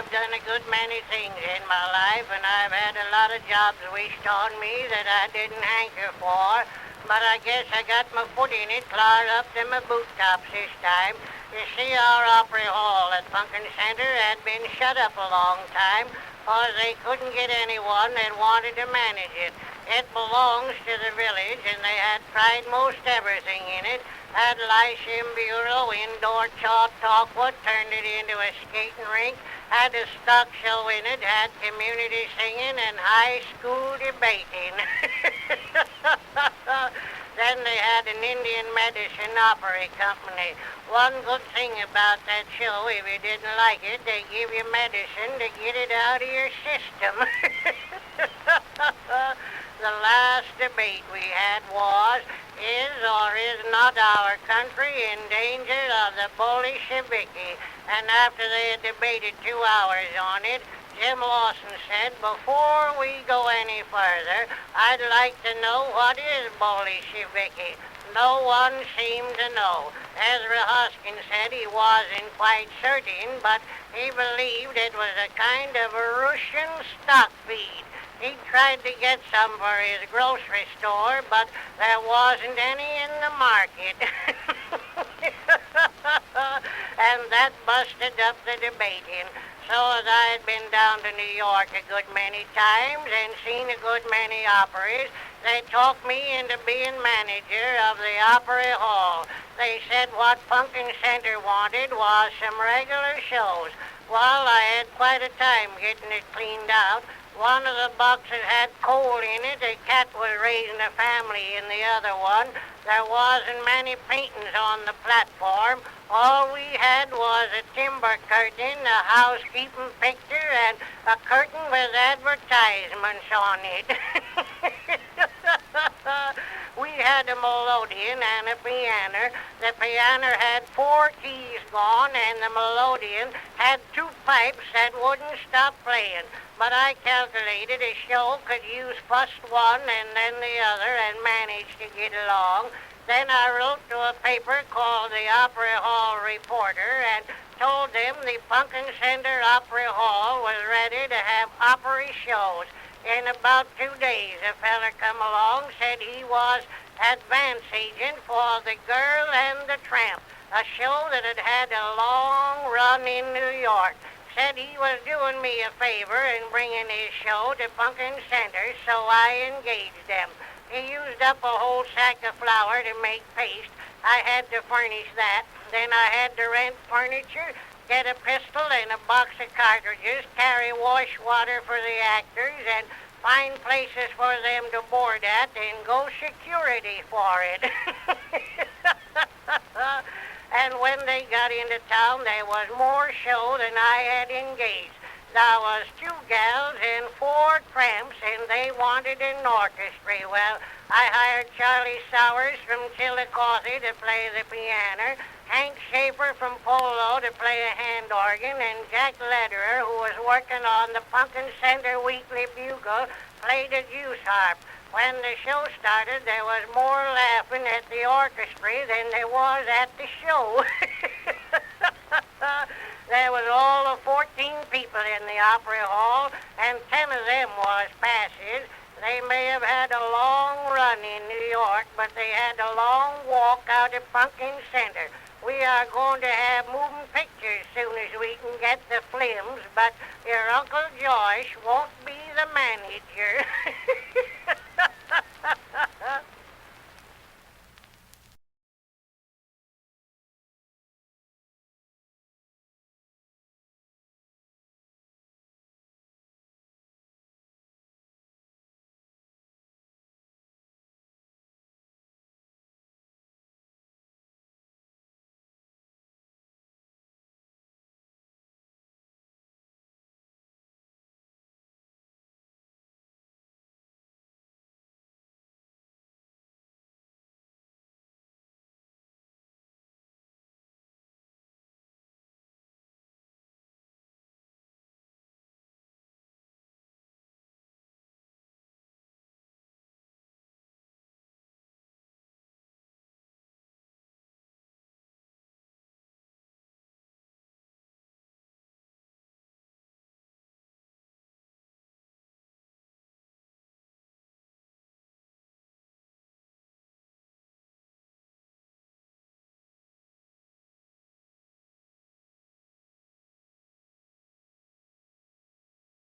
I've done a good many things in my life, and I've had a lot of jobs wished on me that I didn't hanker for. But I guess I got my foot in it, clawed up to my boot tops this time. You see, our Opry Hall at Punkin Center had been shut up a long time, 'cause they couldn't get anyone that wanted to manage it. It belongs to the village, and they had tried most everything in it. Had Lyceum Bureau, indoor Chautauqua, turned it into a skating rink, had a stock show in it, had community singing and high school debating. Then they had an Indian medicine opera company. One good thing about that show, if you didn't like it, they give you medicine to get it out of your system. The last debate we had was, is or is not our country in danger of the Bolsheviki? And after they had debated 2 hours on it, Jim Lawson said, before we go any further, I'd like to know what is Bolsheviki. No one seemed to know. Ezra Hoskins said he wasn't quite certain, but he believed it was a kind of a Russian stock feed. He tried to get some for his grocery store, but there wasn't any in the market. And that busted up the debating. So as I had been down to New York a good many times and seen a good many operas, they talked me into being manager of the Opry Hall. They said what Punkin Center wanted was some regular shows. Well, I had quite a time getting it cleaned out. One of the boxes had coal in it. A cat was raising a family in the other one. There wasn't many paintings on the platform. All we had was a timber curtain, a housekeeping picture, and a curtain with advertisements on it. We had a melodeon and a piano. The piano had 4 keys gone, and the melodeon had 2 pipes that wouldn't stop playing. But I calculated a show could use first one and then the other and managed to get along. Then I wrote to a paper called the Opry Hall Reporter and told them the Punkin Center Opry Hall was ready to have opera shows. In about 2 days, a feller come along, said he was advance agent for The Girl and the Tramp, a show that had had a long run in New York. Said he was doing me a favor in bringing his show to Punkin Center, so I engaged them. He used up a whole sack of flour to make paste. I had to furnish that. Then I had to rent furniture, get a pistol and a box of cartridges, carry wash water for the actors, and find places for them to board at, and go security for it. And when they got into town, there was more show than I had engaged. There was 2 gals and 4 tramps, and they wanted an orchestra. Well, I hired Charlie Sowers from Chillicothe to play the piano, Hank Schaefer from Polo to play a hand organ, and Jack Lederer, who was working on the Punkin Center Weekly Bugle, played a juice harp. When the show started, there was more laughing at the orchestra than there was at the show. There was all of 14 people in the Opry Hall, and 10 of them was passes. They may have had a long run in New York, but they had a long walk out of Punkin Center. We are going to have moving pictures soon as we can get the films, but your Uncle Josh won't be the manager.